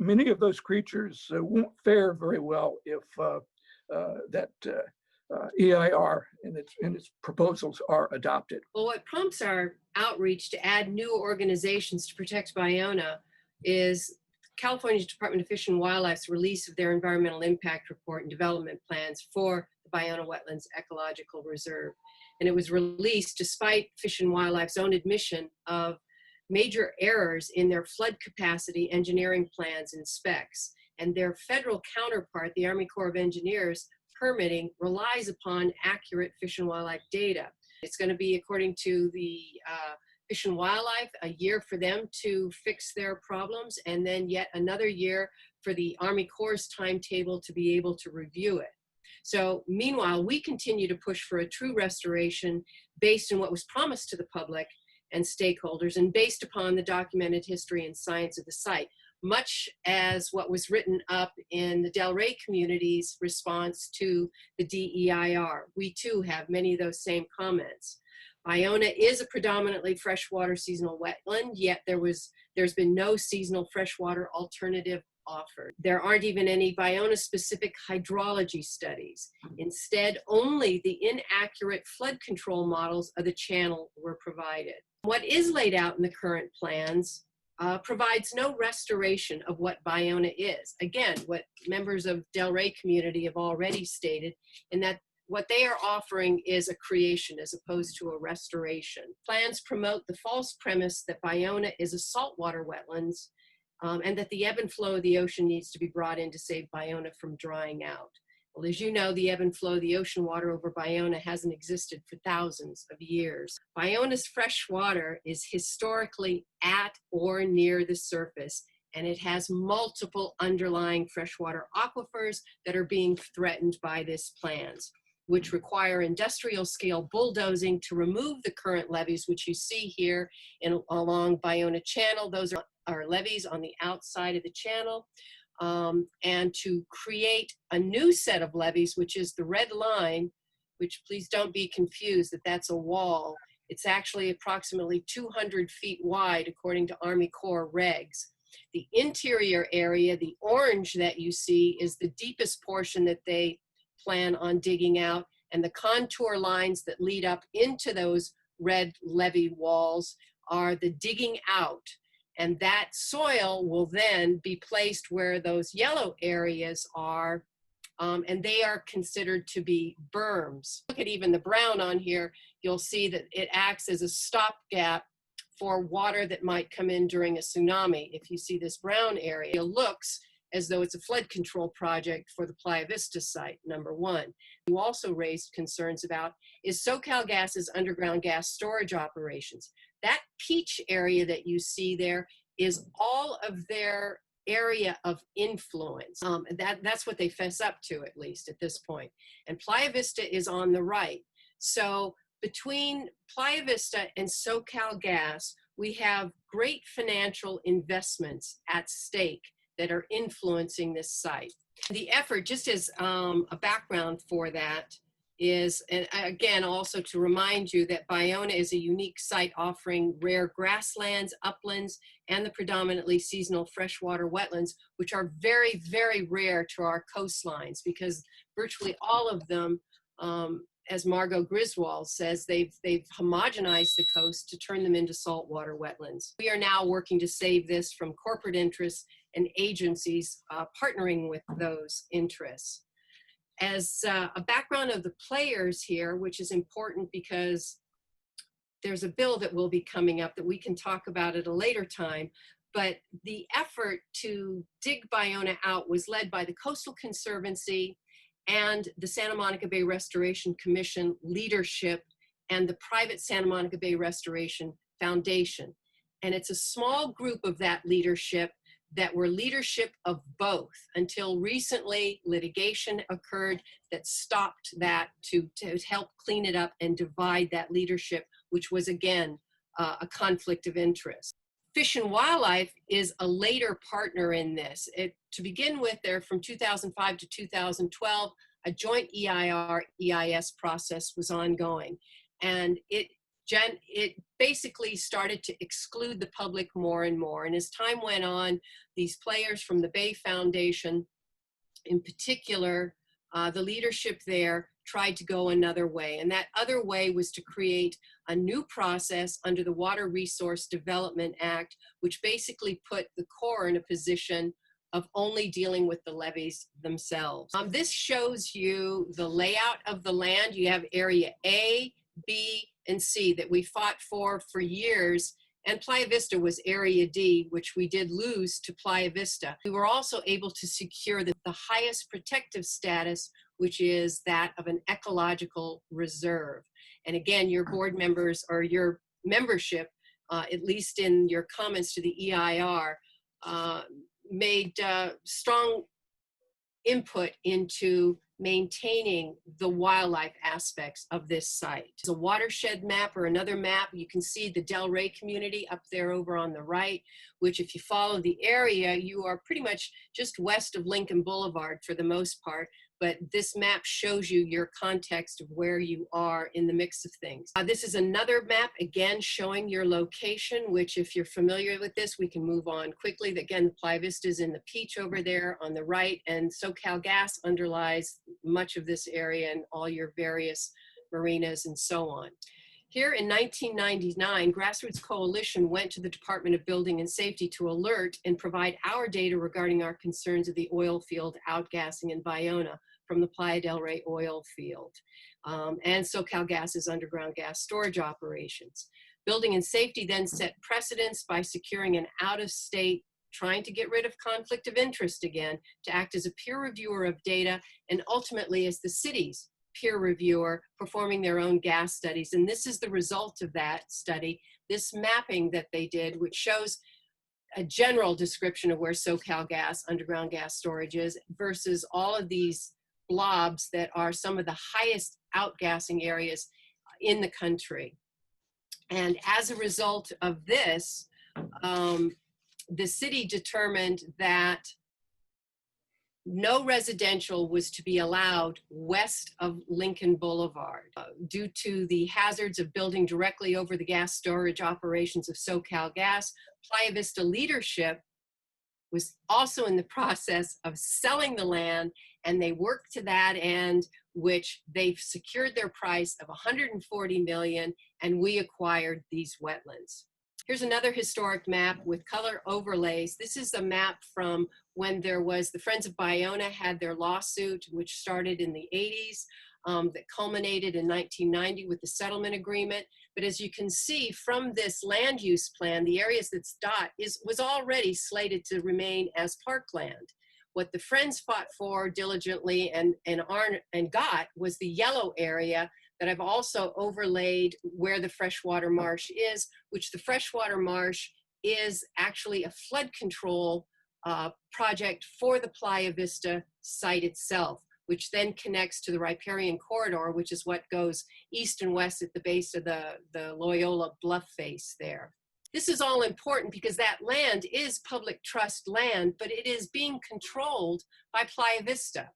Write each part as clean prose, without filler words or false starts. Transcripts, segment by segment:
many of those creatures won't fare very well if that EIR and its proposals are adopted. Well, what prompts our outreach to add new organizations to protect Ballona is California's Department of Fish and Wildlife's release of their environmental impact report and development plans for the Ballona Wetlands Ecological Reserve. And it was released despite Fish and Wildlife's own admission of major errors in their flood capacity engineering plans and specs. And their federal counterpart, the Army Corps of Engineers, permitting relies upon accurate fish and wildlife data. It's going to be, according to the Fish and Wildlife, a year for them to fix their problems, and then yet another year for the Army Corps' timetable to be able to review it. So meanwhile, we continue to push for a true restoration based on what was promised to the public and stakeholders and based upon the documented history and science of the site, much as what was written up in the Del Rey community's response to the DEIR. We too have many of those same comments. Ballona is a predominantly freshwater seasonal wetland, yet there's been no seasonal freshwater alternative offered. There aren't even any Ballona-specific hydrology studies. Instead, only the inaccurate flood control models of the channel were provided. What is laid out in the current plans provides no restoration of what Ballona is. Again, what members of Del Rey community have already stated, in that what they are offering is a creation as opposed to a restoration. Plans promote the false premise that Ballona is a saltwater wetlands and that the ebb and flow of the ocean needs to be brought in to save Ballona from drying out. Well, as you know, the ebb and flow of the ocean water over Ballona hasn't existed for thousands of years. Ballona's fresh water is historically at or near the surface, and it has multiple underlying freshwater aquifers that are being threatened by this plans, which require industrial scale bulldozing to remove the current levees, which you see here along Ballona Channel. Those are levees on the outside of the channel. And to create a new set of levees, which is the red line, which please don't be confused that that's a wall. It's actually approximately 200 feet wide, according to Army Corps regs. The interior area, the orange that you see, is the deepest portion that they plan on digging out, and the contour lines that lead up into those red levee walls are the digging out. And that soil will then be placed where those yellow areas are, and they are considered to be berms. Look at even the brown on here, you'll see that it acts as a stopgap for water that might come in during a tsunami. If you see this brown area, it looks as though it's a flood control project for the Playa Vista site, number one. You also raised concerns about is SoCalGas's underground gas storage operations. That peach area that you see there is all of their area of influence. That's what they fess up to, at least at this point. And Playa Vista is on the right. So between Playa Vista and SoCalGas, we have great financial investments at stake that are influencing this site. The effort, just as a background for that, is, and again, also to remind you that Ballona is a unique site offering rare grasslands, uplands, and the predominantly seasonal freshwater wetlands, which are very, very rare to our coastlines because virtually all of them, as Margot Griswold says, they've homogenized the coast to turn them into saltwater wetlands. We are now working to save this from corporate interests and agencies partnering with those interests. As a background of the players here, which is important because there's a bill that will be coming up that we can talk about at a later time, but the effort to dig Ballona out was led by the Coastal Conservancy and the Santa Monica Bay Restoration Commission leadership and the private Santa Monica Bay Restoration Foundation. And it's a small group of that leadership that were leadership of both until recently litigation occurred that stopped that to help clean it up and divide that leadership, which was again a conflict of interest. Fish and Wildlife is a later partner in this. To begin with, there from 2005 to 2012, a joint EIR-EIS process was ongoing. And it it basically started to exclude the public more and more. And as time went on, these players from the Bay Foundation, in particular, the leadership there tried to go another way. And that other way was to create a new process under the Water Resource Development Act, which basically put the Corps in a position of only dealing with the levees themselves. This shows you the layout of the land. You have area A, B, and C that we fought for years. And Playa Vista was area D, which we did lose to Playa Vista. We were also able to secure the highest protective status, which is that of an ecological reserve. And again, your board members or your membership, at least in your comments to the EIR, made strong input into maintaining the wildlife aspects of this site. There's a watershed map or another map. You can see the Del Rey community up there over on the right, which if you follow the area, you are pretty much just west of Lincoln Boulevard for the most part. But this map shows you your context of where you are in the mix of things. This is another map, again, showing your location, which if you're familiar with this, we can move on quickly. Again, Playa Vista is in the peach over there on the right, and SoCalGas underlies much of this area and all your various marinas and so on. Here in 1999, Grassroots Coalition went to the Department of Building and Safety to alert and provide our data regarding our concerns of the oil field outgassing in Ballona from the Playa del Rey oil field, and SoCalGas's underground gas storage operations. Building and Safety then set precedents by securing an out-of-state, trying to get rid of conflict of interest again, to act as a peer reviewer of data and ultimately as the city's peer reviewer performing their own gas studies. And this is the result of that study, this mapping that they did, which shows a general description of where SoCalGas underground gas storage is versus all of these blobs that are some of the highest outgassing areas in the country. And as a result of this, the city determined that no residential was to be allowed west of Lincoln Boulevard due to the hazards of building directly over the gas storage operations of SoCalGas. Playa Vista leadership was also in the process of selling the land, and they worked to that end, which they've secured their price of $140 million, and we acquired these wetlands. Here's another historic map with color overlays. This is a map from when there was the Friends of Ballona had their lawsuit, which started in the 80s, that culminated in 1990 with the settlement agreement. But as you can see from this land use plan, the areas that's dot was already slated to remain as parkland. What the Friends fought for diligently and got was the yellow area that I've also overlaid where the freshwater marsh is, which the freshwater marsh is actually a flood control project for the Playa Vista site itself, which then connects to the riparian corridor, which is what goes east and west at the base of the Loyola bluff face there. This is all important because that land is public trust land, but it is being controlled by Playa Vista.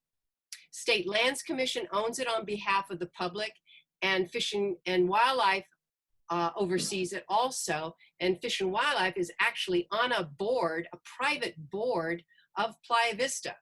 State Lands Commission owns it on behalf of the public, and Fish and Wildlife oversees it also. And Fish and Wildlife is actually on a board, a private board of Playa Vista,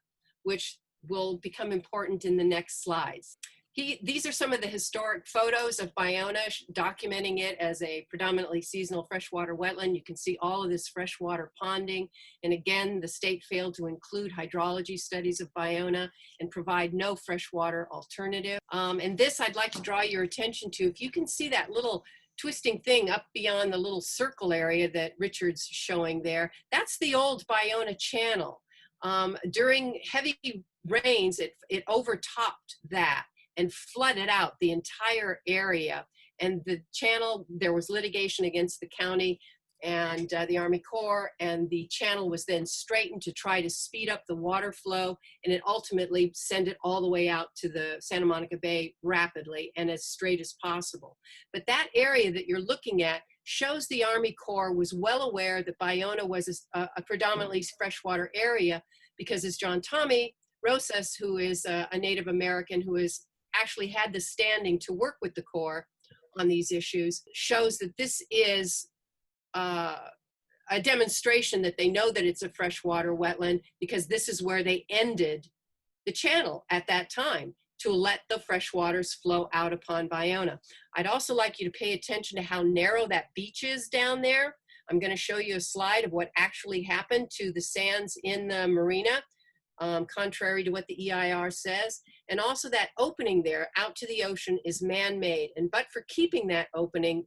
which will become important in the next slides. These are some of the historic photos of Ballona documenting it as a predominantly seasonal freshwater wetland. You can see all of this freshwater ponding. And again, the state failed to include hydrology studies of Ballona and provide no freshwater alternative. And this I'd like to draw your attention to. If you can see that little twisting thing up beyond the little circle area that Richard's showing there, that's the old Ballona channel. During heavy rains, it overtopped that and flooded out the entire area. And the channel, there was litigation against the county and the Army Corps, and the channel was then straightened to try to speed up the water flow, and it ultimately sent it all the way out to the Santa Monica Bay rapidly and as straight as possible. But that area that you're looking at shows the Army Corps was well aware that Ballona was a predominantly freshwater area, because as John Tommy Rosas, who is a Native American who has actually had the standing to work with the Corps, on these issues shows that this is a demonstration that they know that it's a freshwater wetland, because this is where they ended the channel at that time to let the freshwaters flow out upon Ballona. I'd also like you to pay attention to how narrow that beach is down there. I'm going to show you a slide of what actually happened to the sands in the Marina, contrary to what the EIR says. And also that opening there out to the ocean is man-made. And but for keeping that opening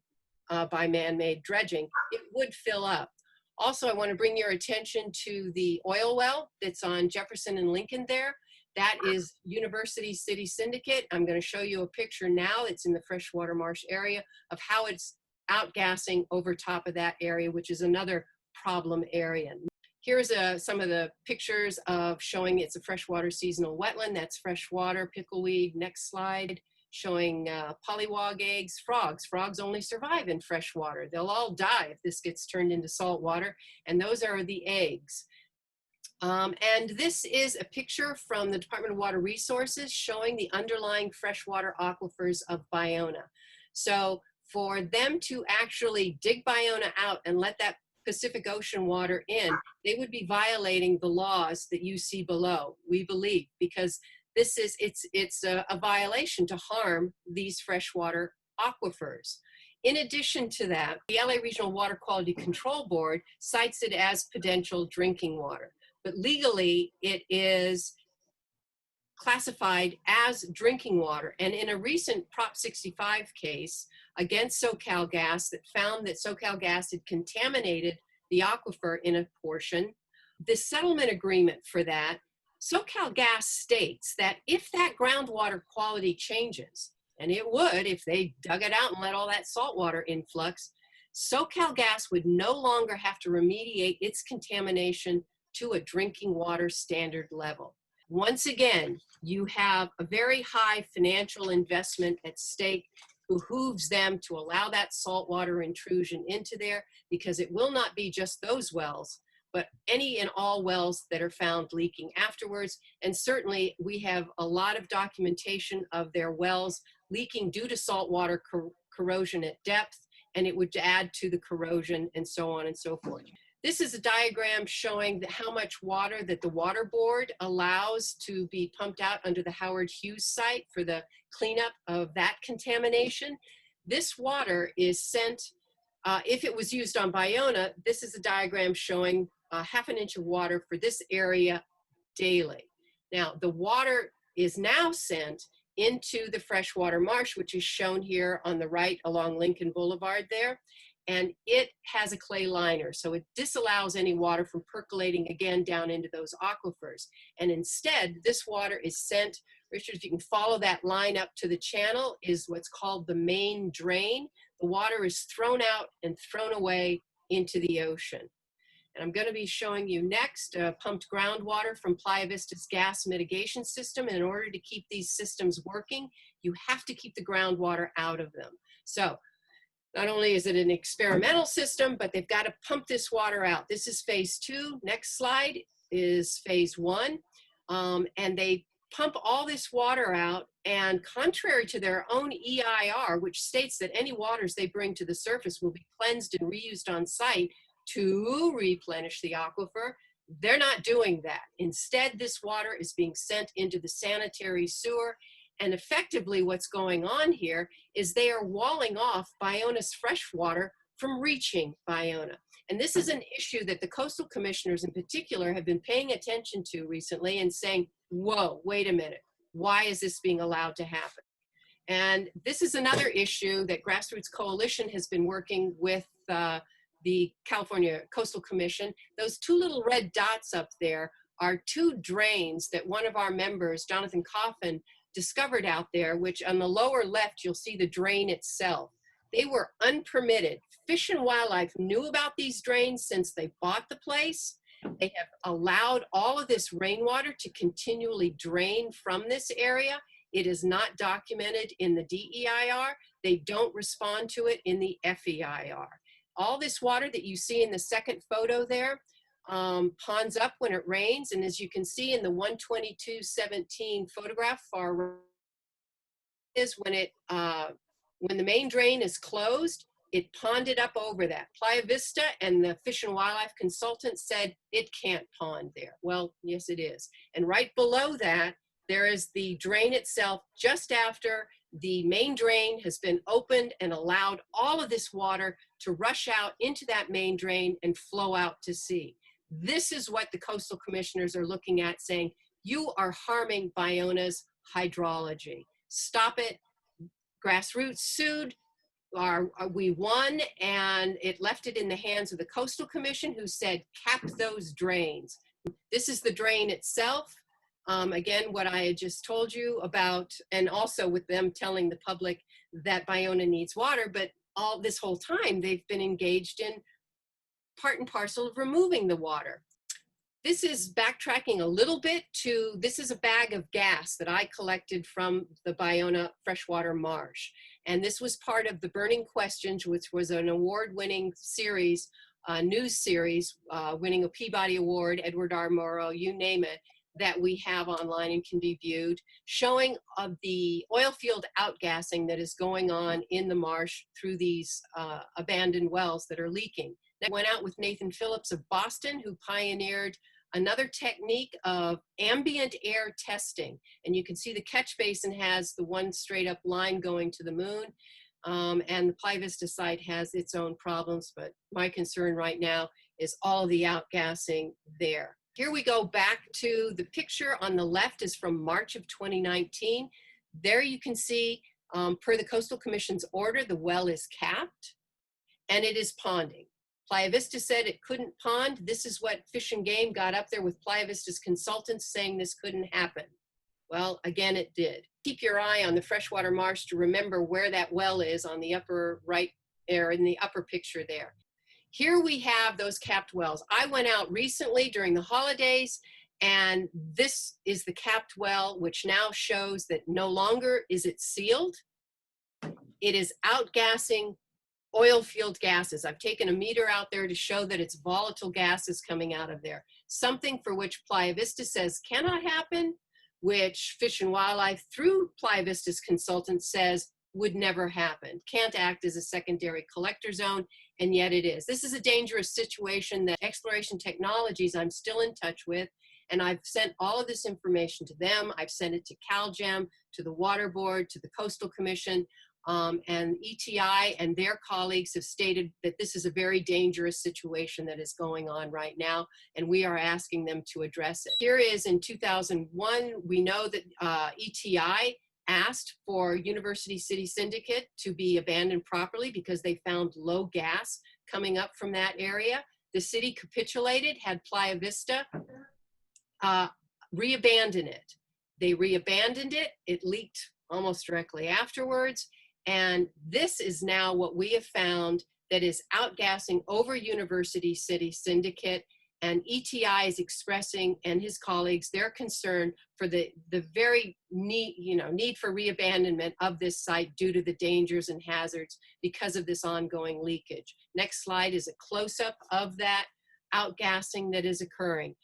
by man-made dredging, it would fill up. Also, I want to bring your attention to the oil well that's on Jefferson and Lincoln there. That is University City Syndicate. I'm going to show you a picture now. It's in the freshwater marsh area of how it's outgassing over top of that area, which is another problem area. Here's some of the pictures of showing it's a freshwater seasonal wetland. That's freshwater, pickleweed. Next slide, showing pollywog eggs, frogs. Frogs only survive in freshwater. They'll all die if this gets turned into salt water, and those are the eggs. And this is a picture from the Department of Water Resources showing the underlying freshwater aquifers of Ballona. So for them to actually dig Ballona out and let that Pacific Ocean water in, they would be violating the laws that you see below, we believe, because this is, it's a violation to harm these freshwater aquifers. In addition to that, the LA Regional Water Quality Control Board cites it as potential drinking water. But legally, it is classified as drinking water. And in a recent Prop 65 case against SoCalGas that found that SoCalGas had contaminated the aquifer in a portion, the settlement agreement for that, SoCalGas states that if that groundwater quality changes, and it would if they dug it out and let all that saltwater influx, SoCalGas would no longer have to remediate its contamination to a drinking water standard level. Once again, you have a very high financial investment at stake. Behooves them to allow that saltwater intrusion into there, because it will not be just those wells, but any and all wells that are found leaking afterwards. And certainly we have a lot of documentation of their wells leaking due to saltwater corrosion at depth, and it would add to the corrosion and so on and so forth. This is a diagram showing how much water that the water board allows to be pumped out under the Howard Hughes site for the cleanup of that contamination. This water is sent, if it was used on Ballona, this is a diagram showing ½ inch of water for this area daily. Now, the water is now sent into the freshwater marsh, which is shown here on the right along Lincoln Boulevard there. And it has a clay liner, so it disallows any water from percolating again down into those aquifers. And instead, this water is sent, Richard, if you can follow that line up to the channel, is what's called the main drain. The water is thrown out and thrown away into the ocean. And I'm going to be showing you next pumped groundwater from Playa Vista's gas mitigation system. And in order to keep these systems working, you have to keep the groundwater out of them. So not only is it an experimental system, but they've got to pump this water out. This is phase 2. Next slide is phase 1. And they pump all this water out, and contrary to their own EIR, which states that any waters they bring to the surface will be cleansed and reused on site to replenish the aquifer, they're not doing that. Instead, this water is being sent into the sanitary sewer. And effectively what's going on here is they are walling off Ballona's fresh water from reaching Ballona. And this is an issue that the coastal commissioners in particular have been paying attention to recently and saying, whoa, wait a minute, why is this being allowed to happen? And this is another issue that Grassroots Coalition has been working with the California Coastal Commission. Those two little red dots up there are two drains that one of our members, Jonathan Coffin, discovered out there, which on the lower left, you'll see the drain itself. They were unpermitted. Fish and Wildlife knew about these drains since they bought the place. They have allowed all of this rainwater to continually drain from this area. It is not documented in the DEIR. They don't respond to it in the FEIR. All this water that you see in the second photo there ponds up when it rains, and as you can see in the 12217 photograph far right is when it When the main drain is closed, it ponded up over that. Playa Vista and the Fish and Wildlife consultant said it can't pond there. Well, yes, it is. And right below that, there is the drain itself just after the main drain has been opened and allowed all of this water to rush out into that main drain and flow out to sea. This is what the coastal commissioners are looking at, saying, you are harming Ballona's hydrology. Stop it. Grassroots sued. We won, and it left it in the hands of the Coastal Commission, who said, cap those drains. This is the drain itself. Again, what I had just told you about, and also with them telling the public that Ballona needs water, but all this whole time they've been engaged in part and parcel of removing the water. This is backtracking a little bit to, this is a bag of gas that I collected from the Ballona freshwater marsh. And this was part of the Burning Questions, which was an award-winning series, news series, winning a Peabody Award, Edward R. Murrow, you name it, that we have online and can be viewed, showing of the oil field outgassing that is going on in the marsh through these abandoned wells that are leaking. That went out with Nathan Phillips of Boston, who pioneered another technique of ambient air testing. And you can see the catch basin has the one straight up line going to the moon. And the Playa Vista site has its own problems, but my concern right now is all the outgassing there. Here we go back to the picture on the left is from March of 2019. There you can see, per the Coastal Commission's order, the well is capped and it is ponding. Playa Vista said it couldn't pond. This is what Fish and Game got up there with Playa Vista's consultants saying this couldn't happen. Well, again, it did. Keep your eye on the freshwater marsh to remember where that well is on the upper right there in the upper picture there. Here we have those capped wells. I went out recently during the holidays, and this is the capped well, which now shows that no longer is it sealed. It is outgassing oil field gases. I've taken a meter out there to show that it's volatile gases coming out of there. Something for which Playa Vista says cannot happen, which Fish and Wildlife through Playa Vista's consultant says would never happen. Can't act as a secondary collector zone, and yet it is. This is a dangerous situation that Exploration Technologies I'm still in touch with, and I've sent all of this information to them. I've sent it to CalGEM, to the Water Board, to the Coastal Commission, and ETI and their colleagues have stated that this is a very dangerous situation that is going on right now, and we are asking them to address it. Here is in 2001, we know that ETI asked for University City Syndicate to be abandoned properly because they found low gas coming up from that area. The city capitulated, had Playa Vista re-abandon it. They re-abandoned it. It leaked almost directly afterwards. And this is now what we have found that is outgassing over University City Syndicate, and ETI is expressing, and his colleagues, their concern for the very need for reabandonment of this site due to the dangers and hazards because of this ongoing leakage. Next slide is a close-up of that outgassing that is occurring.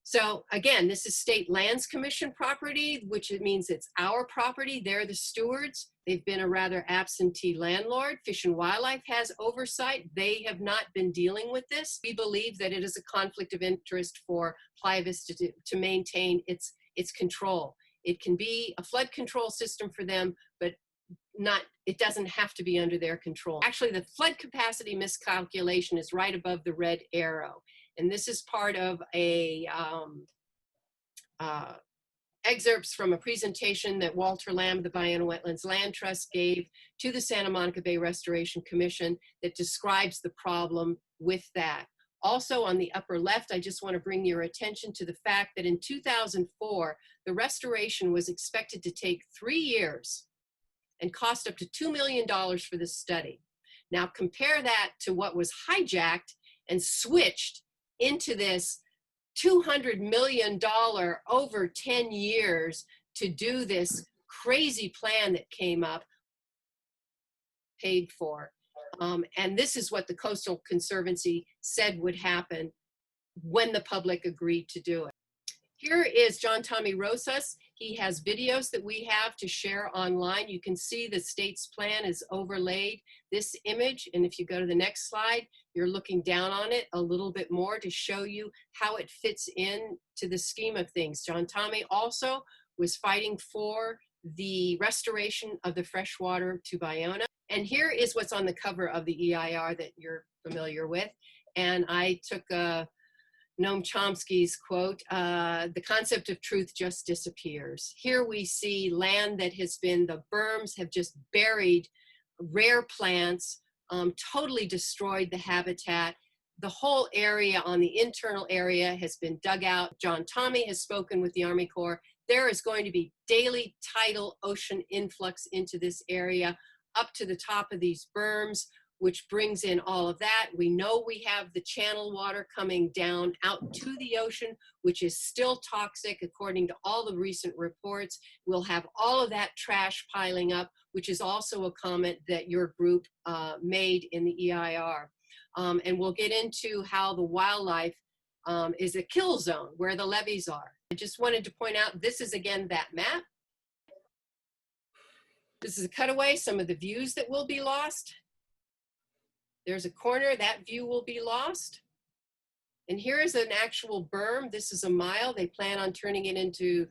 So again, this is State Lands Commission property, which it means it's our property. They're the stewards. They've been a rather absentee landlord. Fish and Wildlife has oversight. They have not been dealing with this. We believe that it is a conflict of interest for Playa Vista to maintain its control. It can be a flood control system for them, but it doesn't have to be under their control. Actually, the flood capacity miscalculation is right above the red arrow. And this is part of a excerpts from a presentation that Walter Lamb, the Ballona Wetlands Land Trust, gave to the Santa Monica Bay Restoration Commission that describes the problem with that. Also on the upper left, I just want to bring your attention to the fact that in 2004, the restoration was expected to take 3 years and cost up to $2 million for this study. Now compare that to what was hijacked and switched into this $200 million over 10 years to do this crazy plan that came up, paid for. And this is what the Coastal Conservancy said would happen when the public agreed to do it. Here is John Tommy Rosas. He has videos that we have to share online. You can see the state's plan is overlaid this image. And if you go to the next slide, you're looking down on it a little bit more to show you how it fits in to the scheme of things. John Tommy also was fighting for the restoration of the freshwater to Ballona. And here is what's on the cover of the EIR that you're familiar with. And I took Noam Chomsky's quote, the concept of truth just disappears. Here we see land that has been, the berms have just buried rare plants, totally destroyed the habitat. The whole area on the internal area has been dug out. John Tommy has spoken with the Army Corps. There is going to be daily tidal ocean influx into this area up to the top of these berms, which brings in all of that. We know we have the channel water coming down out to the ocean, which is still toxic according to all the recent reports. We'll have all of that trash piling up, which is also a comment that your group made in the EIR. And we'll get into how the wildlife is a kill zone where the levees are. I just wanted to point out, this is again that map. This is a cutaway, some of the views that will be lost. There's a corner, that view will be lost. And here is an actual berm. This is a mile. They plan on turning it into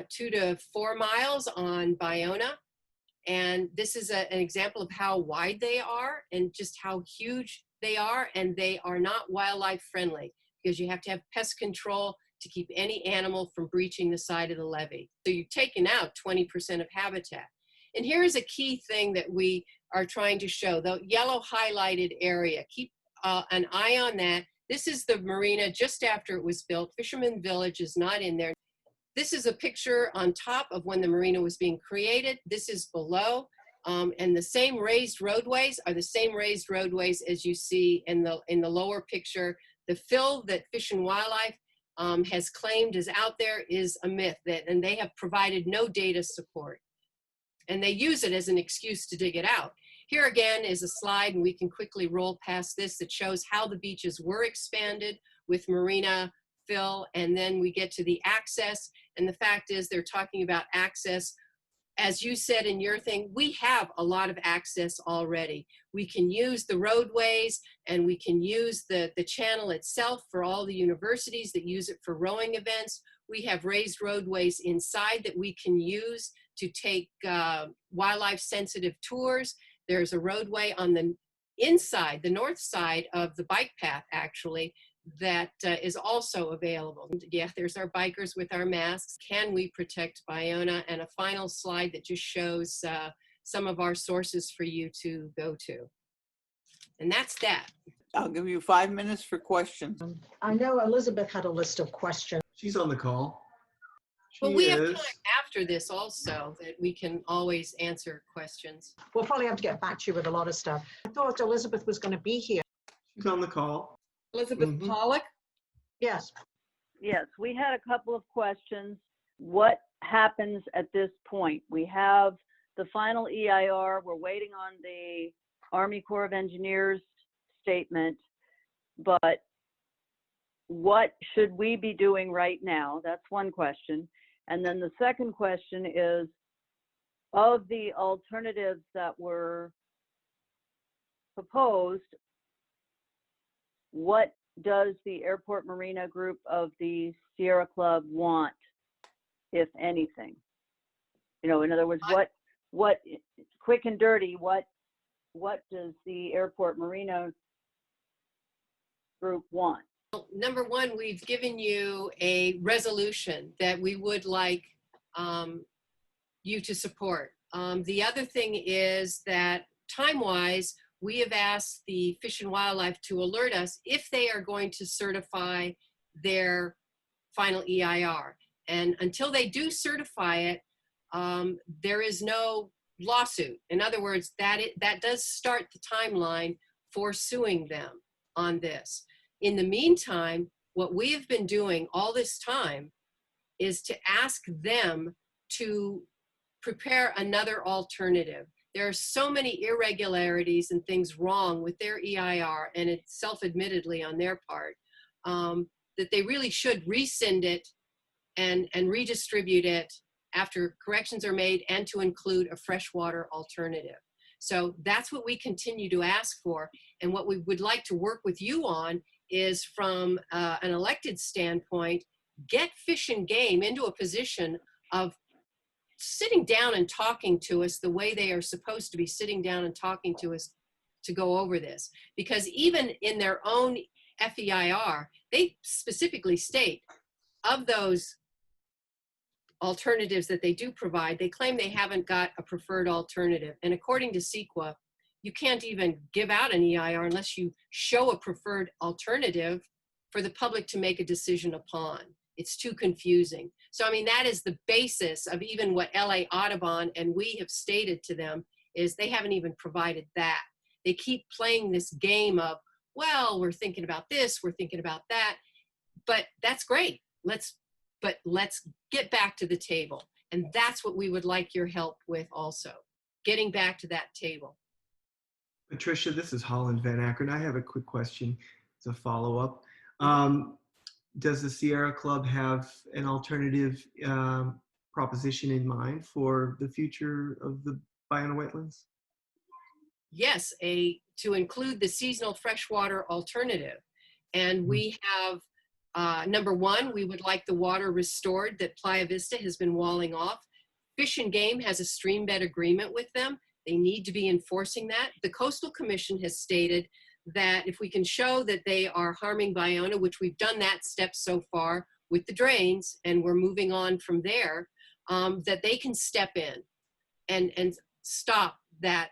2 to 4 miles on Ballona. And this is an example of how wide they are and just how huge they are. And they are not wildlife friendly because you have to have pest control to keep any animal from breaching the side of the levee. So you've taken out 20% of habitat. And here is a key thing that we are trying to show, the yellow highlighted area. Keep an eye on that. This is the marina just after it was built. Fisherman Village is not in there. This is a picture on top of when the marina was being created. This is below. And the same raised roadways are the same raised roadways as you see in the lower picture. The fill that Fish and Wildlife has claimed is out there is a myth, and they have provided no data support. And they use it as an excuse to dig it out. Here again is a slide, and we can quickly roll past this, that shows how the beaches were expanded with marina fill, and then we get to the access. And the fact is, they're talking about access. As you said in your thing, we have a lot of access already. We can use the roadways, and we can use the channel itself for all the universities that use it for rowing events. We have raised roadways inside that we can use to take wildlife sensitive tours. There's a roadway on the inside, the north side of the bike path actually, that is also available. Yeah, there's our bikers with our masks. Can we protect Ballona? And a final slide that just shows some of our sources for you to go to. And that's that. I'll give you 5 minutes for questions. I know Elizabeth had a list of questions. She's on the call. Well, we have time after this also that we can always answer questions. We'll probably have to get back to you with a lot of stuff. I thought Elizabeth was going to be here. She's on the call. Elizabeth Pollock? Yes. Yes, we had a couple of questions. What happens at this point? We have the final EIR. We're waiting on the Army Corps of Engineers statement, but what should we be doing right now? That's one question. And then the second question is, of the alternatives that were proposed, what does the Airport Marina group of the Sierra Club want, if anything? You know, in other words, what quick and dirty, what does the Airport Marina group want? Number one, we've given you a resolution that we would like you to support. The other thing is that time-wise, we have asked the Fish and Wildlife to alert us if they are going to certify their final EIR. And until they do certify it, there is no lawsuit. In other words, that does start the timeline for suing them on this. In the meantime, what we have been doing all this time is to ask them to prepare another alternative. There are so many irregularities and things wrong with their EIR, and it's self-admittedly on their part, that they really should rescind it and redistribute it after corrections are made and to include a freshwater alternative. So that's what we continue to ask for. And what we would like to work with you on is from an elected standpoint, get Fish and Game into a position of sitting down and talking to us the way they are supposed to be sitting down and talking to us to go over this. Because even in their own FEIR, they specifically state of those alternatives that they do provide, they claim they haven't got a preferred alternative. And according to CEQA, you can't even give out an EIR unless you show a preferred alternative for the public to make a decision upon. It's too confusing. So, I mean, that is the basis of even what LA Audubon and we have stated to them, is they haven't even provided that. They keep playing this game of, well, we're thinking about this, we're thinking about that, but that's great. Let's get back to the table. And that's what we would like your help with also, getting back to that table. Patricia, this is Holland Van Akron. I have a quick question as a follow-up. Does the Sierra Club have an alternative proposition in mind for the future of the Ballona wetlands? Yes, to include the seasonal freshwater alternative. And we have, number one, we would like the water restored that Playa Vista has been walling off. Fish and Game has a stream bed agreement with them. They need to be enforcing that. The Coastal Commission has stated that if we can show that they are harming Ballona, which we've done that step so far with the drains, and we're moving on from there, that they can step in and stop that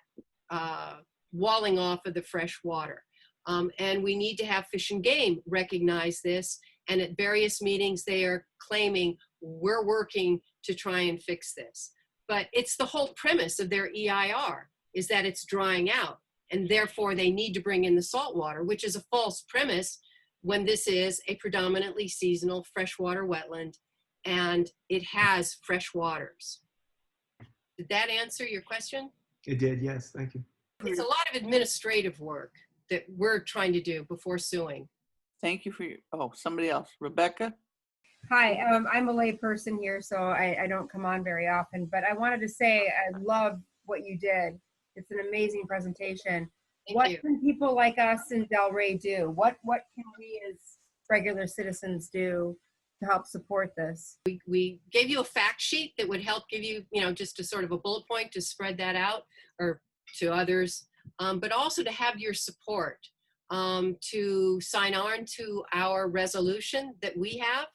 walling off of the fresh water. And we need to have Fish and Game recognize this. And at various meetings, they are claiming we're working to try and fix this. But it's the whole premise of their EIR, is that it's drying out. And therefore, they need to bring in the salt water, which is a false premise when this is a predominantly seasonal freshwater wetland, and it has fresh waters. Did that answer your question? It did, yes, thank you. It's a lot of administrative work that we're trying to do before suing. Thank you for your, somebody else. Rebecca? Hi, I'm a lay person here, so I don't come on very often, but I wanted to say I love what you did. It's an amazing presentation. What can people like us in Delray do? What can we as regular citizens do to help support this? We gave you a fact sheet that would help give you, just a sort of a bullet point to spread that out or to others, but also to have your support to sign on to our resolution that we have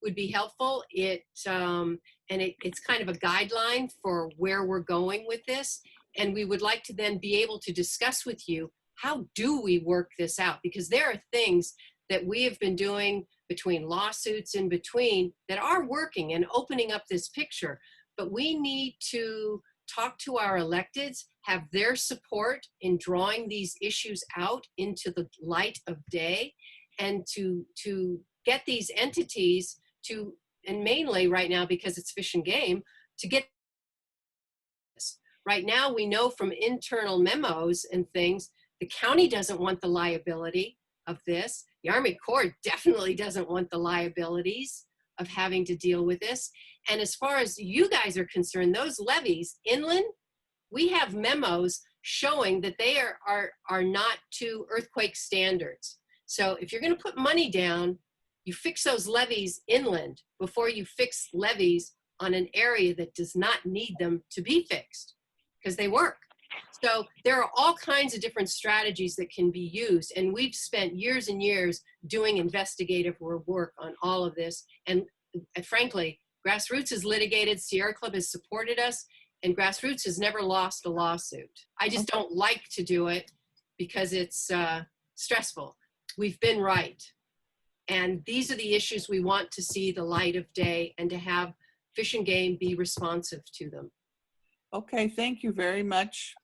would be helpful. It's kind of a guideline for where we're going with this. And we would like to then be able to discuss with you, how do we work this out? Because there are things that we have been doing between lawsuits in between that are working and opening up this picture. But we need to talk to our electeds, have their support in drawing these issues out into the light of day, and to get these entities to, and mainly right now because it's Fish and Game, to get this. Right now, we know from internal memos and things, the county doesn't want the liability of this. The Army Corps definitely doesn't want the liabilities of having to deal with this. And as far as you guys are concerned, those levees inland, we have memos showing that they are not to earthquake standards. So if you're going to put money down, you fix those levees inland before you fix levees on an area that does not need them to be fixed, because they work. So there are all kinds of different strategies that can be used. And we've spent years and years doing investigative work on all of this. And frankly, Grassroots has litigated, Sierra Club has supported us, and Grassroots has never lost a lawsuit. I just don't like to do it because it's stressful. We've been right. And these are the issues we want to see the light of day and to have Fish and Game be responsive to them. Okay, thank you very much.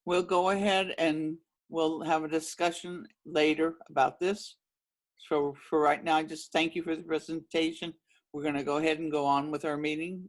We'll go ahead and we'll have a discussion later about this. So for right now, just thank you for the presentation. We're going to go ahead and go on with our meeting.